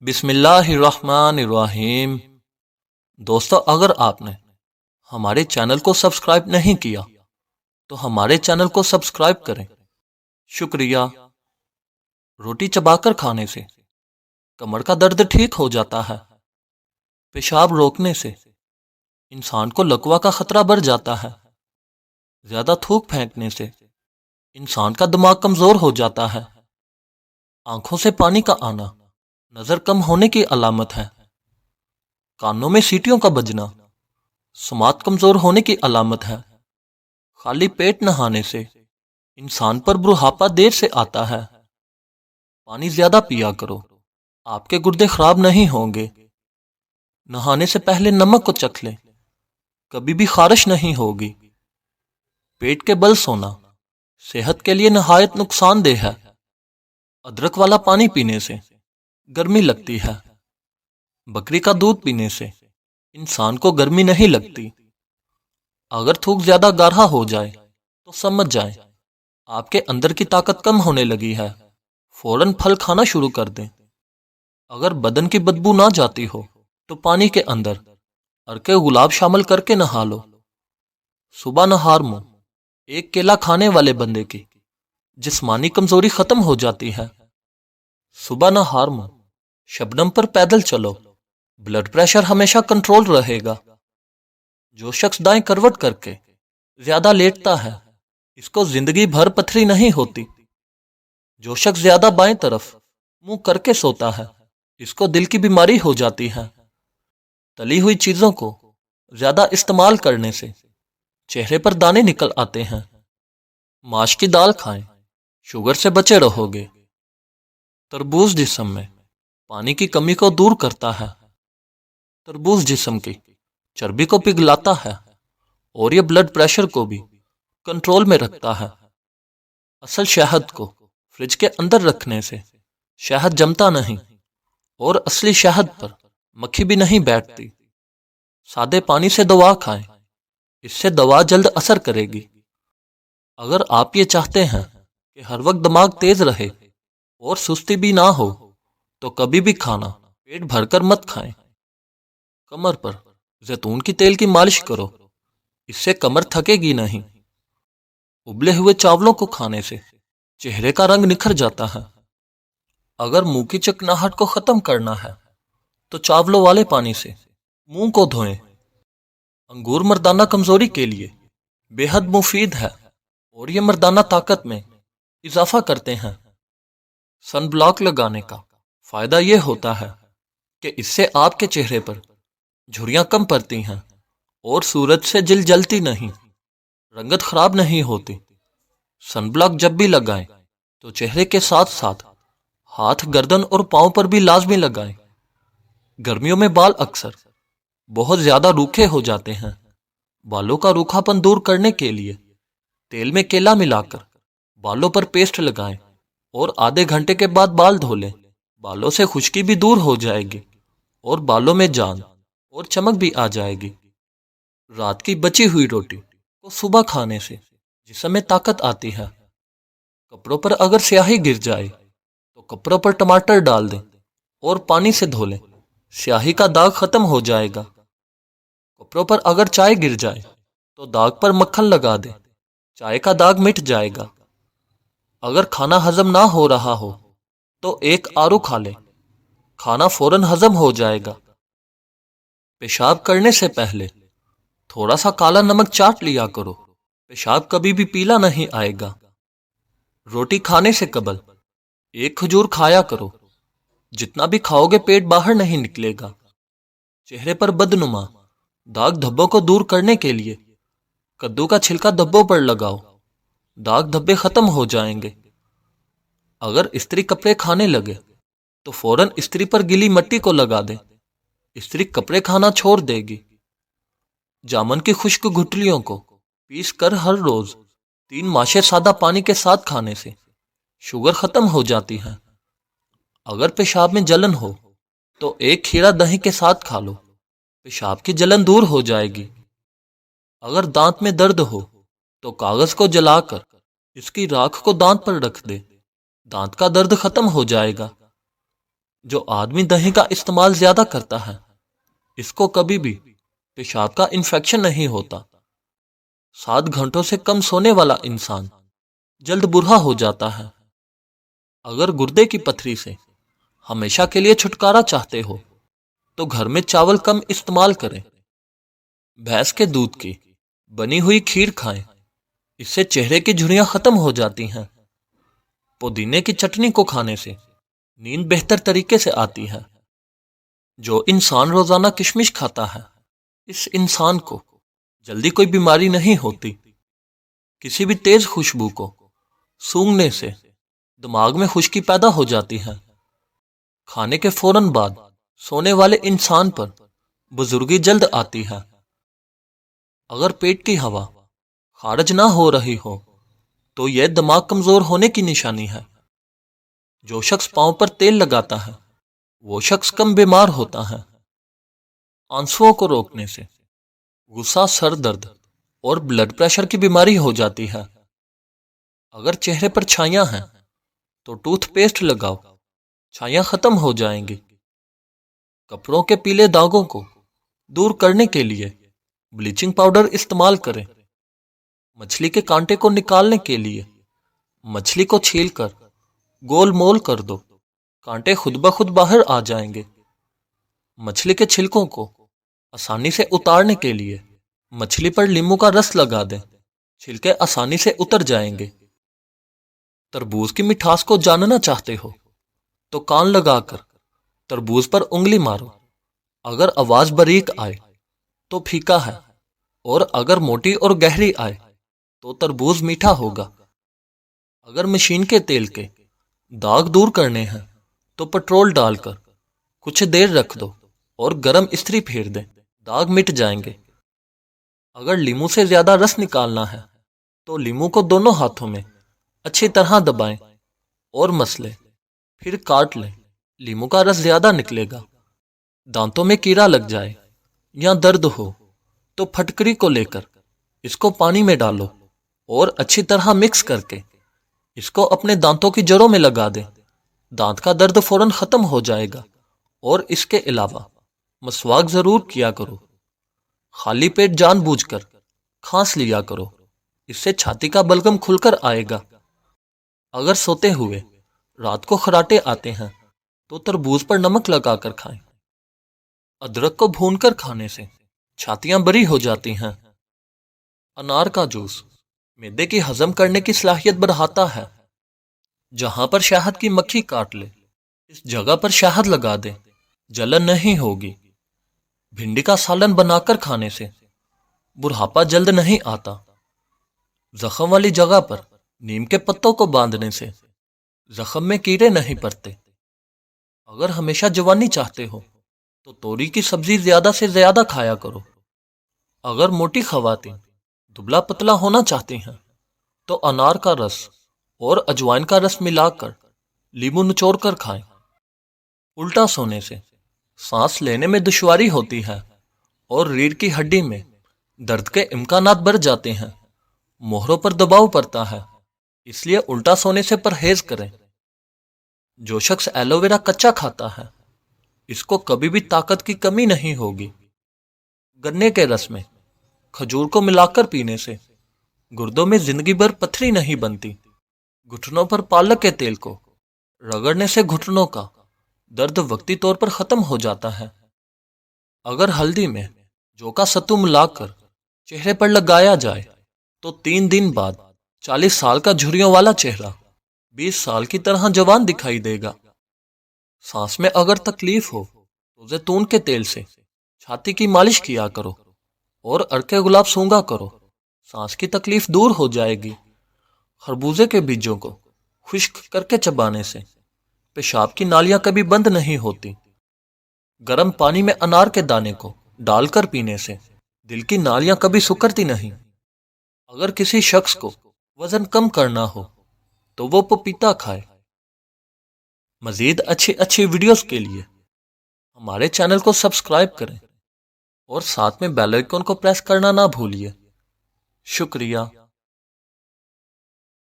بسم اللہ الرحمن الرحیم۔ دوستو، اگر آپ نے ہمارے چینل کو سبسکرائب نہیں کیا تو ہمارے چینل کو سبسکرائب کریں۔ شکریہ۔ روٹی چبا کر کھانے سے کمر کا درد ٹھیک ہو جاتا ہے۔ پیشاب روکنے سے انسان کو لکوہ کا خطرہ بڑھ جاتا ہے۔ زیادہ تھوک پھینکنے سے انسان کا دماغ کمزور ہو جاتا ہے۔ آنکھوں سے پانی کا آنا نظر کم ہونے کی علامت ہے۔ کانوں میں سیٹیوں کا بجنا سماعت کمزور ہونے کی علامت ہے۔ خالی پیٹ نہانے سے انسان پر بڑھاپا دیر سے آتا ہے۔ پانی زیادہ پیا کرو، آپ کے گردے خراب نہیں ہوں گے۔ نہانے سے پہلے نمک کو چکھ لیں، کبھی بھی خارش نہیں ہوگی۔ پیٹ کے بل سونا صحت کے لیے نہایت نقصان دہ ہے۔ ادرک والا پانی پینے سے گرمی لگتی ہے۔ بکری کا دودھ پینے سے انسان کو گرمی نہیں لگتی۔ اگر تھوک زیادہ گاڑھا ہو جائے تو سمجھ جائیں آپ کے اندر کی طاقت کم ہونے لگی ہے۔ فوراً پھل کھانا شروع کر دیں۔ اگر بدن کی بدبو نہ جاتی ہو تو پانی کے اندر عرق گلاب شامل کر کے نہا لو۔ صبح نہار منہ ایک کیلا کھانے والے بندے کی جسمانی کمزوری ختم ہو جاتی ہے۔ صبح نہار منہ شبنم پر پیدل چلو، بلڈ پریشر ہمیشہ کنٹرول رہے گا۔ جو شخص دائیں کروٹ کر کے زیادہ لیٹتا ہے اس کو زندگی بھر پتھری نہیں ہوتی۔ جو شخص زیادہ بائیں طرف منہ کر کے سوتا ہے اس کو دل کی بیماری ہو جاتی ہے۔ تلی ہوئی چیزوں کو زیادہ استعمال کرنے سے چہرے پر دانے نکل آتے ہیں۔ ماش کی دال کھائیں، شوگر سے بچے رہو گے۔ تربوز جسم میں پانی کی کمی کو دور کرتا ہے۔ تربوز جسم کی چربی کو پگھلاتا ہے اور یہ بلڈ پریشر کو بھی کنٹرول میں رکھتا ہے۔ اصل شہد کو فریج کے اندر رکھنے سے شہد جمتا نہیں اور اصلی شہد پر مکھی بھی نہیں بیٹھتی۔ سادے پانی سے دوا کھائیں، اس سے دوا جلد اثر کرے گی۔ اگر آپ یہ چاہتے ہیں کہ ہر وقت دماغ تیز رہے اور سستی بھی نہ ہو تو کبھی بھی کھانا پیٹ بھر کر مت کھائیں۔ کمر پر زیتون کی تیل کی مالش کرو، اس سے کمر تھکے گی نہیں۔ ابلے ہوئے چاولوں کو کھانے سے چہرے کا رنگ نکھر جاتا ہے۔ اگر منہ کی چکناہٹ کو ختم کرنا ہے تو چاولوں والے پانی سے منہ کو دھوئیں۔ انگور مردانہ کمزوری کے لیے بے حد مفید ہے اور یہ مردانہ طاقت میں اضافہ کرتے ہیں۔ سن بلاک لگانے کا فائدہ یہ ہوتا ہے کہ اس سے آپ کے چہرے پر جھریاں کم پڑتی ہیں اور سورج سے جل جلتی نہیں، رنگت خراب نہیں ہوتی۔ سن بلاک جب بھی لگائیں تو چہرے کے ساتھ ساتھ ہاتھ، گردن اور پاؤں پر بھی لازمی لگائیں۔ گرمیوں میں بال اکثر بہت زیادہ روکھے ہو جاتے ہیں۔ بالوں کا روکھا پن دور کرنے کے لیے تیل میں کیلا ملا کر بالوں پر پیسٹ لگائیں اور آدھے گھنٹے کے بعد بال دھو لیں۔ بالوں سے خشکی بھی دور ہو جائے گی اور بالوں میں جان اور چمک بھی آ جائے گی۔ رات کی بچی ہوئی روٹی کو صبح کھانے سے جسم میں طاقت آتی ہے۔ کپڑوں پر اگر سیاہی گر جائے تو کپڑوں پر ٹماٹر ڈال دیں اور پانی سے دھو لیں، سیاہی کا داغ ختم ہو جائے گا۔ کپڑوں پر اگر چائے گر جائے تو داغ پر مکھن لگا دیں، چائے کا داغ مٹ جائے گا۔ اگر کھانا ہضم نہ ہو رہا ہو تو ایک آڑو کھا لیں، کھانا فوراً ہضم ہو جائے گا۔ پیشاب کرنے سے پہلے تھوڑا سا کالا نمک چاٹ لیا کرو، پیشاب کبھی بھی پیلا نہیں آئے گا۔ روٹی کھانے سے قبل ایک کھجور کھایا کرو، جتنا بھی کھاؤ گے پیٹ باہر نہیں نکلے گا۔ چہرے پر بدنما داغ دھبوں کو دور کرنے کے لیے کدو کا چھلکا دھبوں پر لگاؤ، داغ دھبے ختم ہو جائیں گے۔ اگر استری کپڑے کھانے لگے تو فوراً استری پر گیلی مٹی کو لگا دیں، استری کپڑے کھانا چھوڑ دے گی۔ جامن کی خشک گٹلیوں کو پیس کر ہر روز 3 ماشے سادہ پانی کے ساتھ کھانے سے شوگر ختم ہو جاتی ہے۔ اگر پیشاب میں جلن ہو تو ایک کھیرا دہی کے ساتھ کھا لو، پیشاب کی جلن دور ہو جائے گی۔ اگر دانت میں درد ہو تو کاغذ کو جلا کر اس کی راکھ کو دانت پر رکھ دے، دانت کا درد ختم ہو جائے گا۔ جو آدمی دہی کا استعمال زیادہ کرتا ہے اس کو کبھی بھی پیشاب کا انفیکشن نہیں ہوتا۔ 7 گھنٹوں سے کم سونے والا انسان جلد برا ہو جاتا ہے۔ اگر گردے کی پتھری سے ہمیشہ کے لیے چھٹکارا چاہتے ہو تو گھر میں چاول کم استعمال کریں۔ بھینس کے دودھ کی بنی ہوئی کھیر کھائیں، اس سے چہرے کی جھریاں ختم ہو جاتی ہیں۔ پودینے کی چٹنی کو کھانے سے نیند بہتر طریقے سے آتی ہے۔ جو انسان روزانہ کشمش کھاتا ہے اس انسان کو جلدی کوئی بیماری نہیں ہوتی۔ کسی بھی تیز خوشبو کو سونگھنے سے دماغ میں خشکی پیدا ہو جاتی ہے۔ کھانے کے فوراً بعد سونے والے انسان پر بزرگی جلد آتی ہے۔ اگر پیٹ کی ہوا خارج نہ ہو رہی ہو تو یہ دماغ کمزور ہونے کی نشانی ہے۔ جو شخص پاؤں پر تیل لگاتا ہے وہ شخص کم بیمار ہوتا ہے۔ آنسوؤں کو روکنے سے غصہ، سر درد اور بلڈ پریشر کی بیماری ہو جاتی ہے۔ اگر چہرے پر چھائیاں ہیں تو ٹوتھ پیسٹ لگاؤ، چھائیاں ختم ہو جائیں گی۔ کپڑوں کے پیلے داغوں کو دور کرنے کے لیے بلیچنگ پاؤڈر استعمال کریں۔ مچھلی کے کانٹے کو نکالنے کے لیے مچھلی کو چھیل کر گول مول کر دو، کانٹے خود بخود باہر آ جائیں گے۔ مچھلی کے چھلکوں کو آسانی سے اتارنے کے لیے مچھلی پر لیموں کا رس لگا دیں، چھلکے آسانی سے اتر جائیں گے۔ تربوز کی مٹھاس کو جاننا چاہتے ہو تو کان لگا کر تربوز پر انگلی مارو۔ اگر آواز باریک آئے تو پھیکا ہے، اور اگر موٹی اور گہری آئے تو تربوز میٹھا ہوگا۔ اگر مشین کے تیل کے داغ دور کرنے ہیں تو پٹرول ڈال کر کچھ دیر رکھ دو اور گرم استری پھیر دیں، داغ مٹ جائیں گے۔ اگر لیموں سے زیادہ رس نکالنا ہے تو لیموں کو دونوں ہاتھوں میں اچھی طرح دبائیں اور مسلیں، پھر کاٹ لیں۔ لیموں کا رس زیادہ نکلے گا۔ دانتوں میں کیڑا لگ جائے یا درد ہو تو پھٹکری کو لے کر اس کو پانی میں ڈالو اور اچھی طرح مکس کر کے اس کو اپنے دانتوں کی جڑوں میں لگا دیں۔ دانت کا درد فوراً ختم ہو جائے گا۔ اور اس کے علاوہ مسواک ضرور کیا کرو۔ خالی پیٹ جان بوجھ کر کھانس لیا کرو، اس سے چھاتی کا بلغم کھل کر آئے گا۔ اگر سوتے ہوئے رات کو خراٹے آتے ہیں تو تربوز پر نمک لگا کر کھائیں۔ ادرک کو بھون کر کھانے سے چھاتیاں بری ہو جاتی ہیں۔ انار کا جوس معدے کی ہضم کرنے کی صلاحیت بڑھاتا ہے۔ جہاں پر شہد کی مکھی کاٹ لے اس جگہ پر شہد لگا دیں، جلن نہیں ہوگی۔ بھنڈی کا سالن بنا کر کھانے سے بڑھاپا جلد نہیں آتا۔ زخم والی جگہ پر نیم کے پتوں کو باندھنے سے زخم میں کیڑے نہیں پڑتے۔ اگر ہمیشہ جوانی چاہتے ہو تو توری کی سبزی زیادہ سے زیادہ کھایا کرو۔ اگر موٹی خواتین دبلا پتلا ہونا چاہتی ہیں تو انار کا رس اور اجوائن کا رس ملا کر لیموں نچوڑ کر کھائیں۔ الٹا سونے سے سانس لینے میں دشواری ہوتی ہے اور ریڑھ کی ہڈی میں درد کے امکانات بڑھ جاتے ہیں، موہروں پر دباؤ پڑتا ہے، اس لیے الٹا سونے سے پرہیز کریں۔ جو شخص ایلو ویرا کچا کھاتا ہے اس کو کبھی بھی طاقت کی کمی نہیں ہوگی۔ گنے کے رس میں کھجور کو ملا کر پینے سے گردوں میں زندگی بھر پتھری نہیں بنتی۔ گھٹنوں پر پالک کے تیل کو رگڑنے سے گھٹنوں کا درد وقتی طور پر ختم ہو جاتا ہے۔ اگر ہلدی میں جو کا ستو ملا کر چہرے پر لگایا جائے تو 3 دن بعد 40 سال کا جھریوں والا چہرہ 20 سال کی طرح جوان دکھائی دے گا۔ سانس میں اگر تکلیف ہو تو زیتون کے تیل سے چھاتی کی مالش کیا کرو اور ارکے گلاب سونگا کرو، سانس کی تکلیف دور ہو جائے گی۔ خربوزے کے بیجوں کو خشک کر کے چبانے سے پیشاب کی نالیاں کبھی بند نہیں ہوتی۔ گرم پانی میں انار کے دانے کو ڈال کر پینے سے دل کی نالیاں کبھی سکڑتی نہیں۔ اگر کسی شخص کو وزن کم کرنا ہو تو وہ پپیتا کھائے۔ مزید اچھی ویڈیوز کے لیے ہمارے چینل کو سبسکرائب کریں اور ساتھ میں بیل آئیکن کو پریس کرنا نہ بھولیے۔ شکریہ۔